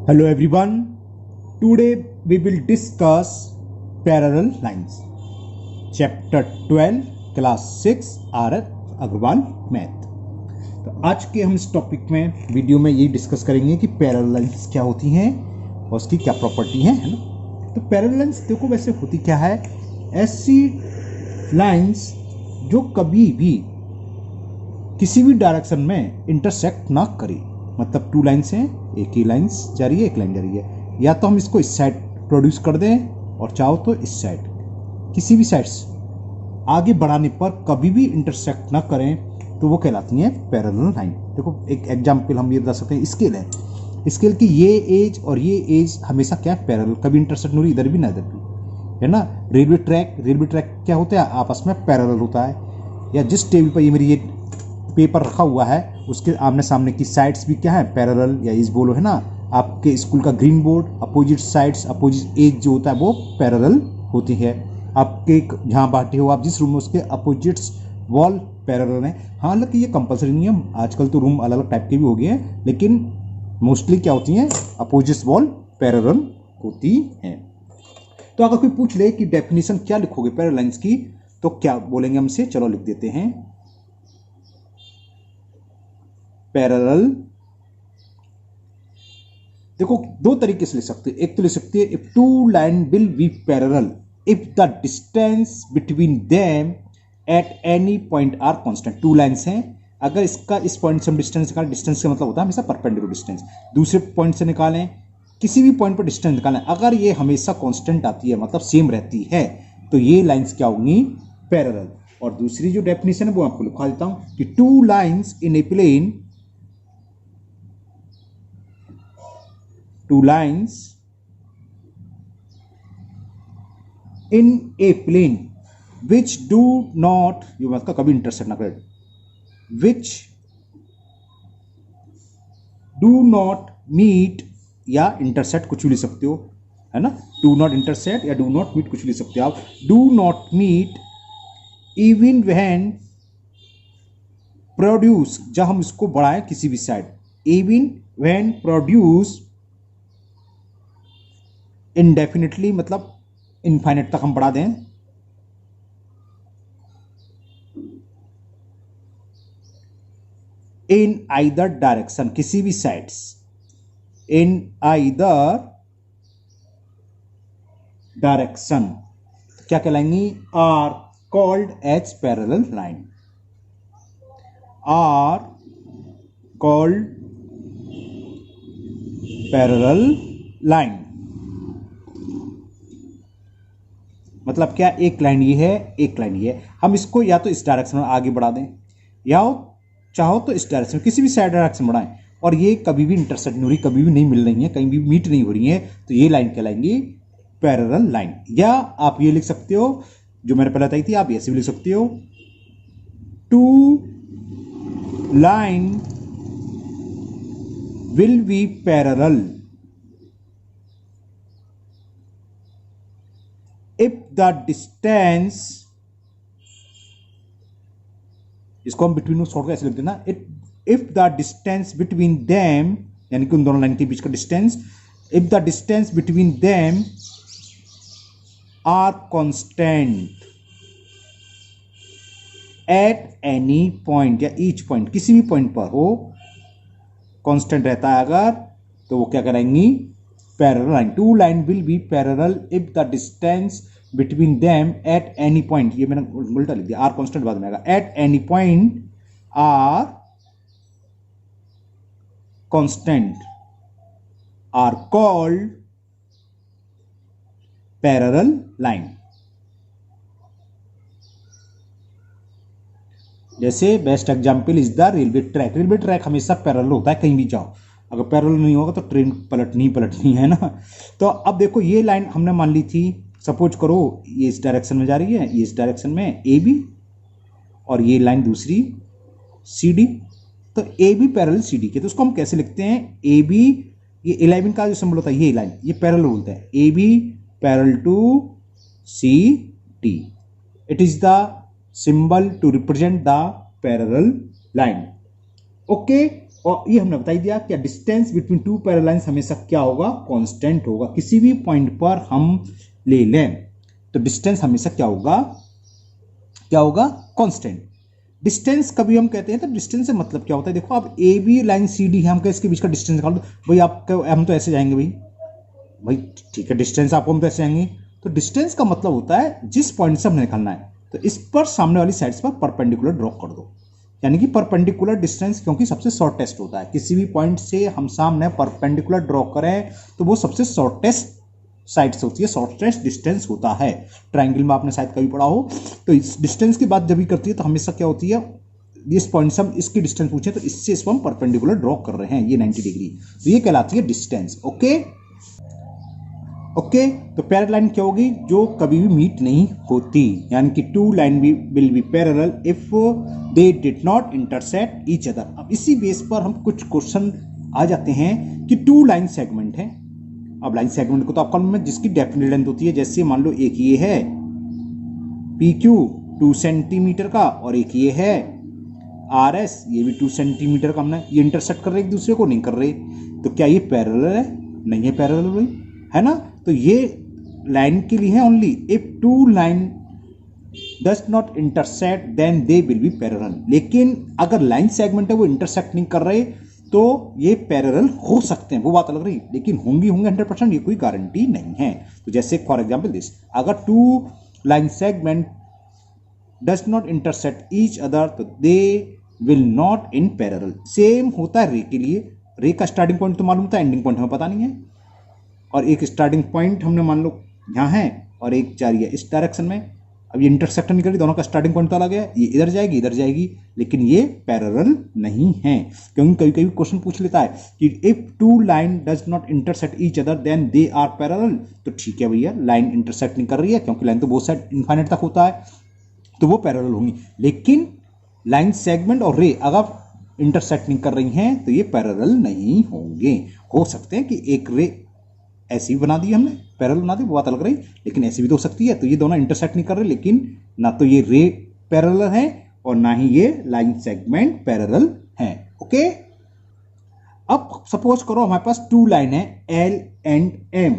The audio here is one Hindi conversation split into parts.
Hello everyone. Today we will discuss parallel lines. Chapter 12 Class 6 RF Agarwal math. तो आज के हम इस टॉपिक में वीडियो में ये डिस्कस करेंगे कि पैरेलल लाइंस क्या होती हैं और उसकी क्या प्रॉपर्टी है ना। तो पैरेलल लाइंस देखो वैसे होती क्या है, ऐसी लाइंस जो कभी भी किसी भी डायरेक्शन में इंटरसेक्ट ना करे। मतलब टू लाइन्स हैं, एक ही लाइन्स जा रही है, एक लाइन जा रही है, या तो हम इसको इस साइड प्रोड्यूस कर दें और चाहो तो इस साइड, किसी भी साइड से आगे बढ़ाने पर कभी भी इंटरसेक्ट ना करें तो वो कहलाती हैं पैरेलल लाइन। देखो एक एग्जांपल हम ये बता सकते हैं, स्केल है, स्केल की ये एज और ये एज हमेशा क्या है, पैरेलल, कभी इंटरसेक्ट नहीं हो रही, इधर भी ना इधर भी, है ना। रेलवे ट्रैक क्या होता है, आपस में पैरेलल होता है। या जिस टेबल पर ये मेरी ये पेपर रखा हुआ है उसके आमने सामने की साइड्स भी क्या है, पैरेलल, या इस बोलो है ना। आपके स्कूल का green board, opposite sides, opposite edge जो होता है वो पैरेलल होती है। आपके जहाँ बैठे हो आप जिस रूम में, उसके अपोजिट्स वॉल पैरेलल है। हालांकि ये कंपलसरी नहीं है, आजकल तो रूम अलग अलग टाइप के भी हो गए हैं, लेकिन मोस्टली क्या होती हैं, अपोजिट्स वॉल पैरेलल होती हैं। तो अगर कोई पूछ ले कि डेफिनेशन क्या लिखोगे पैरेलल लाइंस की, तो क्या बोलेंगे हमसे, चलो लिख देते हैं। पैरेलल, देखो दो तरीके से लिख सकते हैं। एक तो लिख सकते हैं, if two line will be parallel if the distance between them at any point are constant. Two lines हैं, अगर इसका इस पॉइंट से हम डिस्टेंस निकालें, डिस्टेंस का मतलब होता है हमेशा परपेंडिकुलर डिस्टेंस, दूसरे पॉइंट से निकालें, किसी भी पॉइंट पर डिस्टेंस निकालें, अगर ये हमेशा कांस्टेंट आती है, मतलब सेम रहती है, तो ये लाइन्स क्या होंगी, पैरेलल। और दूसरी जो डेफिनेशन है वो आपको लिखा देता हूं कि two lines in a plane, two lines in a plane which do not, you must कभी इंटरसेक्ट ना करें, which do not meet, या इंटरसेक्ट कुछ भी लिख सकते हो, है ना। do not intersect या do not meet कुछ भी लिख सकते हो आप। do not meet even when produce, जब हम इसको बढ़ाएं किसी भी side, even when produce indefinitely, मतलब इनफाइनेट तक हम बढ़ा दें, इन आइदर डायरेक्शन, किसी भी साइड्स, इन आइदर डायरेक्शन, क्या कहलाएंगी, are called as parallel line, are called parallel line. मतलब क्या, एक लाइन ये है, एक लाइन ये है, हम इसको या तो इस डायरेक्शन में आगे बढ़ा दें, या चाहो तो इस डायरेक्शन, किसी भी साइड डायरेक्शन बढ़ाएं, और ये कभी भी इंटरसेक्ट नहीं हो रही, कभी भी नहीं मिल रही है, कहीं भी मीट नहीं हो रही है, तो ये लाइन कहलाएंगी पैरेलल लाइन। या आप ये लिख सकते हो जो मैंने पहले बताई थी, आप ऐसे भी लिख सकते हो, two line will be parallel if the distance, इसको हम बिटवीन शॉर्ट ऐसे लिख देना, if the distance between them, यानी कि उन दोनों लाइन के बीच का distance, if the distance between them are constant at any point, या each point, किसी भी पॉइंट पर हो कांस्टेंट रहता है अगर, तो वो क्या कराएंगी, parallel line. Two line will be parallel if the distance between them at any point, ये मैंने उल्टा लिख दिया, आर कांस्टेंट बाद में आएगा, at any point are constant are called parallel line. जैसे best example is the railway track. Railway track हमेशा पैरेलल होता है, कहीं भी जाओ, अगर पैरेलल नहीं होगा तो ट्रेन पलटनी है ना। तो अब देखो ये लाइन हमने मान ली थी, सपोज करो ये इस डायरेक्शन में जा रही है, ये इस डायरेक्शन में ए बी, और ये लाइन दूसरी सी डी, तो A B parallel C D के, तो उसको हम कैसे लिखते हैं, ए बी, ये 11 का जो सिंबल होता है ये लाइन, ये पैरेलल बोलते हैं, A B parallel to C D, it is the symbol to represent the parallel line. Okay, और ये हमने बताई दिया कि distance between two parallel lines हमेशा क्या होगा, कांस्टेंट होगा। किसी भी पॉइंट पर हम ले लें तो डिस्टेंस हमेशा क्या होगा, कांस्टेंट। डिस्टेंस कभी हम कहते हैं तो डिस्टेंस से मतलब क्या होता है, देखो अब A B line C D है, हम इसके बीच का डिस्टेंस निकाल दो भाई। आपका हम तो ऐसे जाएंगे भाई ठीक है, डिस्टेंस आपको हम तो ऐसे जाएंगे। तो डिस्टेंस का मतलब होता है जिस पॉइंट से हमें निकलना है तो इस पर सामने वाली साइड्स पर परपेंडिकुलर ड्रॉ कर दो, यानी कि परपेंडिकुलर डिस्टेंस, क्योंकि सबसे शॉर्टेस्ट होता है। किसी भी पॉइंट से हम सामने परपेंडिकुलर ड्रॉ करें तो वो सबसे शॉर्टेस्ट साइड से होती है, शॉर्टेस्ट डिस्टेंस होता है। ट्राइंगल में आपने शायद कभी पढ़ा हो। तो इस डिस्टेंस की बात जब भी करती है तो हमेशा क्या होती है, इस पॉइंट से हम इसकी डिस्टेंस पूछे तो इससे इसको हम परपेंडिकुलर ड्रॉ कर रहे हैं, ये 90 डिग्री, तो ये कहलाती है डिस्टेंस। ओके, तो पैरेलल लाइन क्या होगी, जो कभी भी मीट नहीं होती, यानी कि two line will be parallel if they did not intersect each other. अब इसी बेस पर हम कुछ क्वेश्चन आ जाते हैं कि टू लाइन सेगमेंट है। अब लाइन सेगमेंट को तो आपका में जिसकी डेफिनेट लेंथ होती है, जैसे मान लो एक ये है पी क्यू 2 सेंटीमीटर का और एक ये है आर एस, ये भी 2 सेंटीमीटर का। हमने ये इंटरसेक्ट कर रहे एक दूसरे को, नहीं कर रहे, तो क्या ये पैरेलल है, नहीं है पैरेलल भाई, है ना। तो ये लाइन के लिए है only if two line does not intersect then they will be parallel. लेकिन अगर लाइन सेगमेंट है वो इंटरसेक्ट नहीं कर रहे तो ये पैरेलल हो सकते हैं, वो बात अलग रही, लेकिन होंगे 100% ये कोई गारंटी नहीं है। तो जैसे फॉर एग्जांपल दिस, अगर two line segment does not intersect each other तो they will not in parallel. Same होता है रे के लिए। रे का स्टार्टिंग पॉइंट तो मालूम था, एंडिंग पॉइंट हमें पता नहीं है। और एक स्टार्टिंग पॉइंट हमने मान लो यहाँ है और एक जा रही है इस डायरेक्शन में। अब ये इंटरसेक्ट नहीं करी, दोनों का स्टार्टिंग पॉइंट तो अलग है, ये इधर जाएगी, लेकिन ये पैरेलल नहीं है। क्योंकि कभी कभी क्वेश्चन पूछ लेता है कि if two line does not intersect each other then they are parallel. तो ठीक है भैया, लाइन इंटरसेक्ट नहीं कर रही है क्योंकि लाइन तो बोथ साइड इनफाइनाइट तक होता है, तो वो पैरेलल होंगी। लेकिन लाइन सेगमेंट और रे अगर इंटरसेक्ट नहीं कर रही हैं तो ये पैरेलल नहीं होंगे। हो सकते हैं कि एक रे ऐसी बना दी हमने, पैरेलल बना दी, वो बात अलग रही, लेकिन ऐसी भी तो हो सकती है। तो ये दोनों इंटरसेक्ट नहीं कर रहे, लेकिन ना तो ये रे पैरेलल है और ना ही ये लाइन सेगमेंट पैरेलल है। ओके, अब सपोज करो हमारे पास टू लाइन है एल एंड एम,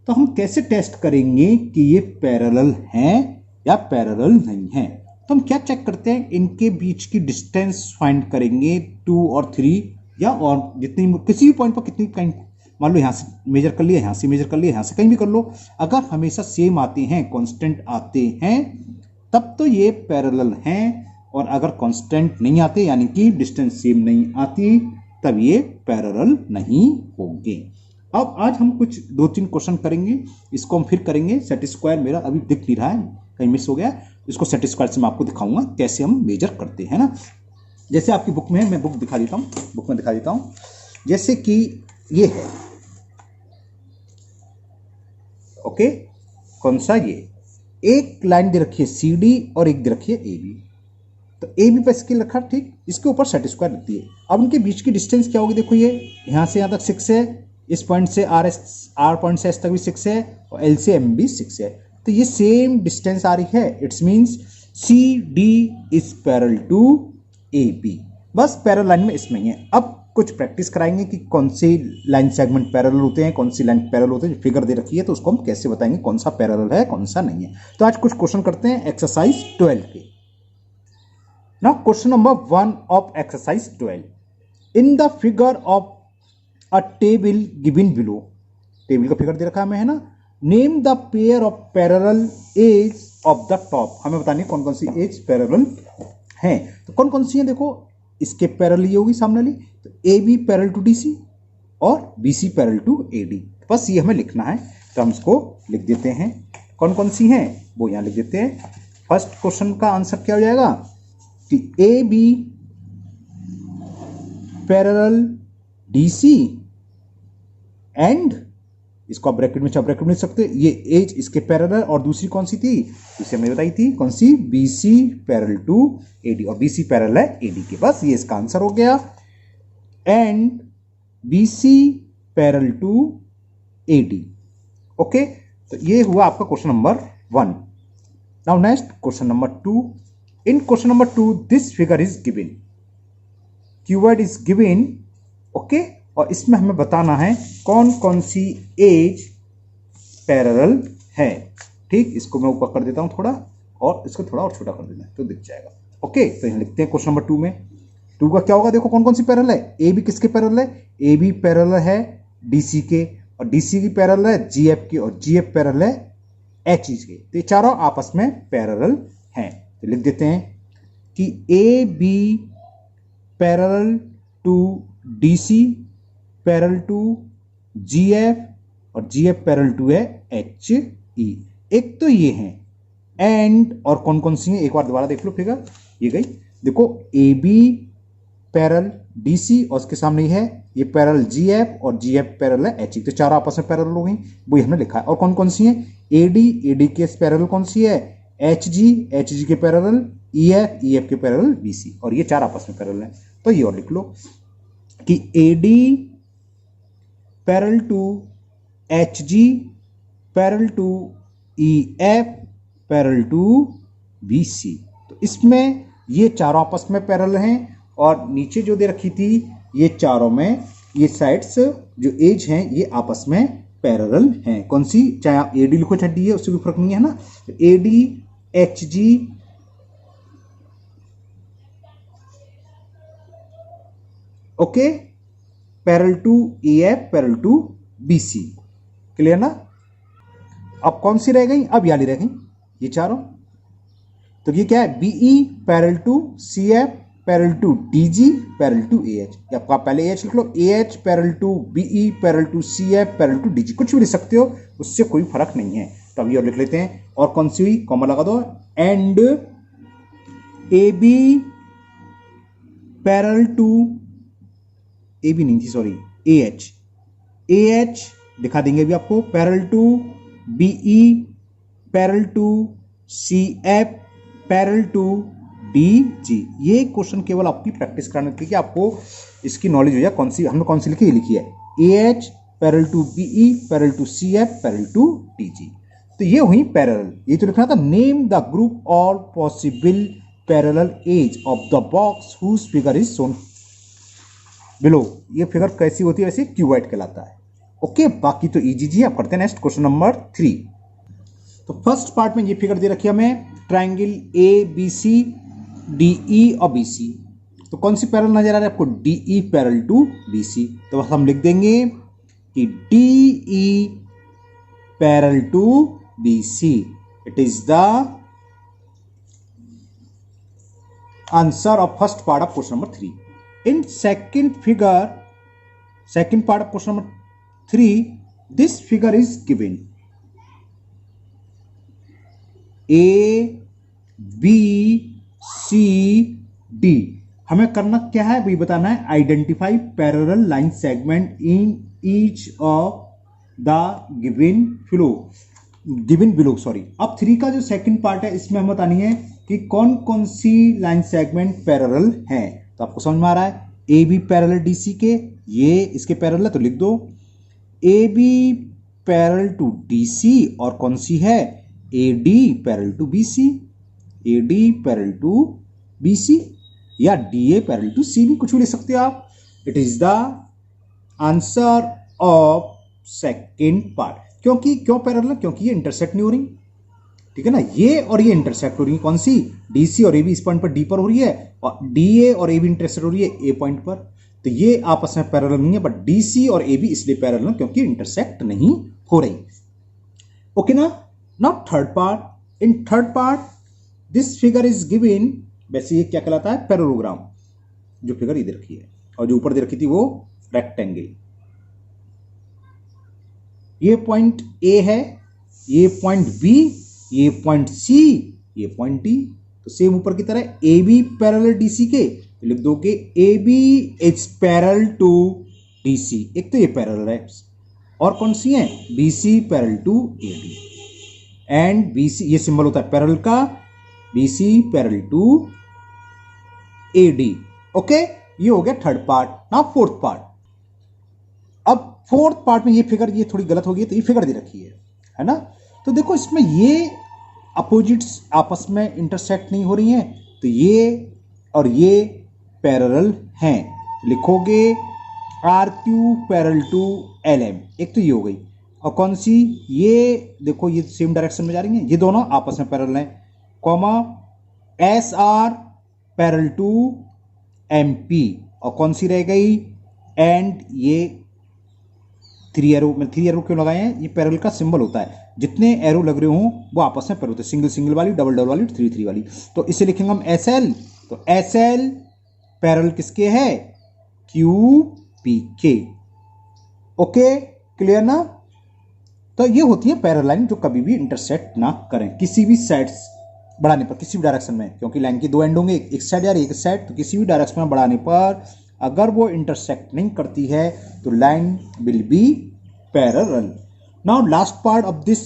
तो हम कैसे टेस्ट करेंगे कि ये पैरेलल हैं या पैरेलल नहीं है। तो हम क्या चेक करते हैं, इनके बीच की डिस्टेंस फाइंड करेंगे 2 और 3 या और जितनी, किसी भी पॉइंट पर कितनी कहीं, मान लो यहाँ से मेजर कर लिया, यहाँ से मेजर कर लिया, यहाँ से कहीं भी कर लो। अगर हमेशा सेम आते हैं, कांस्टेंट आते हैं, तब तो ये पैरेलल हैं, और अगर कांस्टेंट नहीं आते यानी कि डिस्टेंस सेम नहीं आती, तब ये पैरेलल नहीं होंगे। अब आज हम कुछ 2-3 क्वेश्चन करेंगे, इसको हम फिर करेंगे। सेट स्क्वायर मेरा अभी दिख नहीं रहा है, कहीं मिस हो गया, इसको सेट स्क्वायर से मैं आपको दिखाऊंगा कैसे हम मेजर करते हैं ना। जैसे आपकी बुक में है, मैं बुक दिखा देता हूँ, बुक में दिखा देता हूँ। जैसे कि ये है, ओके, कौन सा, ये एक लाइन दे रखी है सी डी और एक दे रखी है ए बी। तो ए बी पर स्केल रखा, ठीक, इसके ऊपर सेट स्क्वायर लिख दिए। अब उनके बीच की डिस्टेंस क्या होगी, देखो ये यहाँ से यहाँ तक 6 है, इस पॉइंट से आर पॉइंट से एस तक भी 6 है, और एल से एम भी 6 है। तो ये सेम डिस्टेंस आ रही है, it's means C D is parallel to A B. बस पैरेलल लाइन में इसमें ही है। अब कुछ प्रैक्टिस कराएंगे कि कौन सी लाइन सेगमेंट पैरेलल होते हैं, कौन सी लाइन पैरेलल होते हैं। फिगर दे रखी है तो उसको हम कैसे बताएंगे कौन सा पैरेलल है कौन सा नहीं है। तो आज कुछ क्वेश्चन करते हैं एक्सरसाइज 12 के। Now question number 1 of exercise 12, in the figure of a table given below, table का फिगर दे रखा है ना, name the pair of parallel edge of the top. हमें बतानी कौन कौन सी एज पैरेलल है। तो कौन कौन सी है, देखो इसके पैरेलल ये होगी सामने वाली, तो A B parallel to D C और B C parallel to A D. बस ये हमें लिखना है, तो हम इसको लिख देते हैं। कौन कौन सी हैं वो यहाँ लिख देते हैं। फर्स्ट क्वेश्चन का आंसर क्या हो जाएगा कि A B parallel D C and, इसको आप ब्रैकेट में ब्रैकेट में लिख सकते हैं, ये एज इसके पैरेलल, और दूसरी कौन सी थी, इसे हमने बताई थी कौन सी, B C parallel to A D, और बी सी पैरेलल है ए डी के। बस ये इसका आंसर हो गया, and B C parallel to A D. Okay, तो ये हुआ आपका question number 1। Now next question number 2, in question number 2 this figure is given. Cuboid is given, okay, और इसमें हमें बताना है कौन कौन सी एज पैरेलल है। ठीक, इसको मैं ऊपर कर देता हूं थोड़ा, और इसको थोड़ा और छोटा कर देना है तो दिख जाएगा। ओके, तो यहाँ लिखते हैं क्वेश्चन नंबर 2 में। 2 का क्या होगा, देखो कौन कौन सी पैरेलल है। ए बी किसके पैरेलल है, ए बी पैरेलल है डीसी के, और डीसी की पैरेलल है जीएफ की, और जीएफ पैरेलल है एच के। तो ये चारों आपस में पैरेलल हैं। तो लिख देते हैं कि A B parallel to DC parallel to GF, और जीएफ पैरेलल टू है एच ई। एक तो ये है, एंड और कौन कौन सी है एक बार दोबारा देख लो फिगर, ये गई देखो, ए बी पैरेलल डीसी और उसके सामने है ये पैरेलल जीएफ, और जीएफ पैरेलल है एच ई। तो चारों आपस में पैरेलल हो गई, वही हमने लिखा है। और कौन कौन सी है, एडी, एडी के पैरेलल कौन सी है, एच जी के पैरेलल ईएफ, ईएफ के पैरेलल बीसी, और ये चार आपस में पैरेलल है। तो ये और लिख लो कि AD parallel to H G parallel to EF parallel to BC. तो इसमें ये चारों आपस में पैरेलल हैं, और नीचे जो दे रखी थी ये चारों में ये साइड्स जो एज हैं ये आपस में पैरेलल हैं। कौन सी, चाहे आप एडी लिखो चाहे डी है, उससे कोई फर्क नहीं है ना। AD H G okay parallel to EF parallel to BC. Clear ना। अब कौन सी रह गई, अब याली रह गई ये चारों। तो ये क्या है, BE parallel to CF parallel to DG parallel to AH. आपका पहले एएच लिख लो, AH parallel to BE parallel to CF parallel to DG, कुछ भी लिख सकते हो, उससे कोई फर्क नहीं है। तो अभी और लिख लेते हैं। और कौन सी हुई, कॉमा लगा दो, and A B parallel to, A B नहीं थी सॉरी, एएच, एएच दिखा देंगे अभी आपको, parallel to BE parallel to CF parallel to DG. ये क्वेश्चन केवल आपकी प्रैक्टिस कराने के लिए, आपको इसकी नॉलेज हो जाए कौन सी हमने कौन सी लिखी, ये लिखी है AH parallel to BE parallel to CF parallel to DG. तो ये हुई पैरेलल। ये तो लिखना था, name the group all possible parallel edge of the box whose figure is shown below. ये फिगर कैसी होती है, वैसे क्यूबॉइड कहलाता है। ओके, बाकी तो इजी जी। अब करते हैं नेक्स्ट क्वेश्चन नंबर 3। तो फर्स्ट पार्ट में ये फिगर दे रखी है हमें, triangle A B C D E और बी सी। तो कौन सी पैरेलल नजर आ रहा है आपको, D E parallel to B C. तो हम लिख देंगे कि D E parallel to B C, it is the answer of first part of question number 3. In second part of question number 3, this figure is given. A, B, C, D. हमें करना क्या है वही बताना है. Identify parallel line segment in each of the given below. Sorry, अब 3 का जो सेकंड पार्ट है इसमें हमें बतानी है कि कौन कौन सी लाइन सेगमेंट पैरेलल हैं. तो आपको समझ में आ रहा है, A B parallel D C के, ये इसके पैरेलल है तो लिख दो A B parallel to D C, और कौन सी है A D parallel to B C, A D parallel to B C, या D A parallel to C भी कुछ भी लिख सकते हो आप. It is the answer of second part. क्यों पैरेलल? क्योंकि ये इंटरसेक्ट नहीं हो रही. ठीक है ना, ये और ये इंटरसेक्ट हो रही है. कौन सी? डी सी और ए बी इस पॉइंट पर डी पर हो रही है, और डी ए और ए बी इंटरसेक्ट हो रही है ए पॉइंट पर. तो ये आपस में पैरेलल नहीं है, बट डी सी और ए बी इसलिए पैरेलल है क्योंकि इंटरसेक्ट नहीं हो रही. ओके ना. Now third part. In third part this figure is given. वैसे ये क्या कहलाता है? पैरेललोग्राम. जो फिगर इधर रखी है और जो ऊपर दे रखी थी वो रेक्टेंगल. ये पॉइंट ए है, ये पॉइंट बी, ये पॉइंट सी, ये पॉइंट डी. तो सेम ऊपर की तरह A B parallel D C के, तो लिख दो कि A B is parallel to D C. एक तो ये पैरेलल है, और कौन सी है? B C parallel to A D, and B C, ये सिंबल होता है पैरेलल का, B C parallel to A D. Okay, ये हो गया third part. Now fourth part. अब फोर्थ पार्ट में ये फिगर ये थोड़ी गलत हो गई, तो ये फिगर दे रखी है ना. तो देखो इसमें ये अपोजिट्स आपस में इंटरसेक्ट नहीं हो रही हैं, तो ये और ये पैरेलल हैं. लिखोगे R Q parallel to L M, एक तो ये हो गई, और कौन सी, ये देखो ये सेम डायरेक्शन में जा रही हैं, ये दोनों आपस में पैरेलल हैं, comma S R parallel to M P, और कौन सी रह गई, एंड ये थ्री एरो, में थ्री एरो क्यों लगाए हैं, ये पैरेलल का सिंबल होता है, जितने एरो लग रहे हों वो आपस में पैरेलल होते हैं, सिंगल सिंगल वाली, डबल डबल वाली, थ्री थ्री वाली। तो इसे लिखेंगे हम एस एल, तो एस एल पैरेलल किसके है, क्यू पी के। ओके, क्लियर ना। तो ये होती है पैरेलल लाइन जो कभी भी इंटरसेक्ट ना करें किसी भी साइड बढ़ाने पर, किसी भी डायरेक्शन में, क्योंकि लाइन के दो एंड होंगे, एक साइड या एक साइड, तो किसी भी डायरेक्शन में बढ़ाने पर अगर वो इंटरसेक्ट नहीं करती है तो line will be parallel. Now last part of this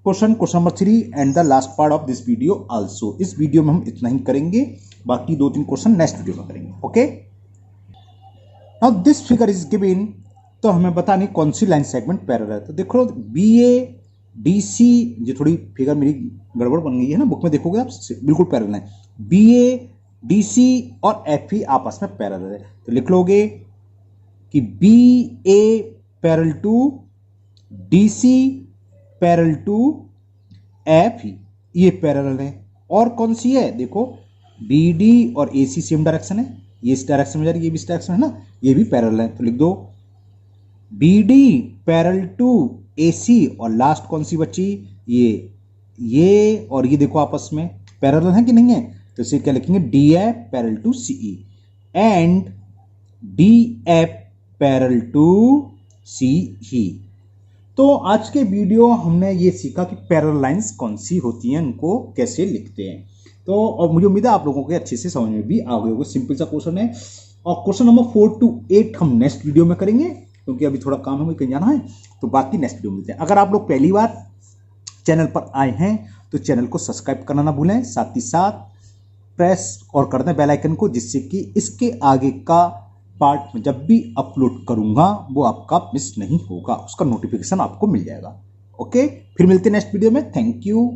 question number 3 and the last part of this video also. इस वीडियो में हम इतना ही करेंगे, बाकी 2-3 क्वेश्चन नेक्स्ट वीडियो में करेंगे। Okay, now this figure is given, तो हमें बतानी कौन सी लाइन सेगमेंट पैरेलल है। तो देखो बी ए डी सी, ये थोड़ी फिगर मेरी गड़बड़ बन गई है ना, बुक में देखोगे आप बिल्कुल पैरेलल है, बी ए डी सी और एफ ई आपस में पैरेलल है। तो लिख लोगे कि B A parallel to D C parallel to F E, ये पैरेलल है। और कौन सी है, देखो बी डी और ए सी सेम डायरेक्शन है, ये इस डायरेक्शन में जा रही है, ये भी इस डायरेक्शन है ना, ये भी पैरेलल है। तो लिख दो बी डी पैरेलल टू ए सी, और लास्ट कौन सी बची, ये और ये देखो आपस में पैरेलल है कि नहीं है, तो इसे क्या लिखेंगे, D F parallel to C E and D F parallel to C E. तो आज के वीडियो हमने ये सीखा कि पैरेलल लाइंस कौन सी होती हैं, उनको कैसे लिखते हैं। तो और मुझे उम्मीद है आप लोगों को अच्छे से समझ में भी आ गए होगा, सिंपल सा क्वेश्चन है। और क्वेश्चन नंबर 4 to 8 हम नेक्स्ट वीडियो में करेंगे, क्योंकि अभी थोड़ा काम है, मुझे कहीं जाना है, तो बाकी नेक्स्ट वीडियो में मिलते हैं। अगर आप लोग पहली बार चैनल पर आए हैं तो चैनल को सब्सक्राइब करना ना भूलें, साथ ही साथ प्रेस और कर दें बेल आइकन को, जिससे कि इसके आगे का पार्ट में जब भी अपलोड करूंगा वो आपका मिस नहीं होगा, उसका नोटिफिकेशन आपको मिल जाएगा। ओके, फिर मिलते हैं नेक्स्ट वीडियो में। Thank you.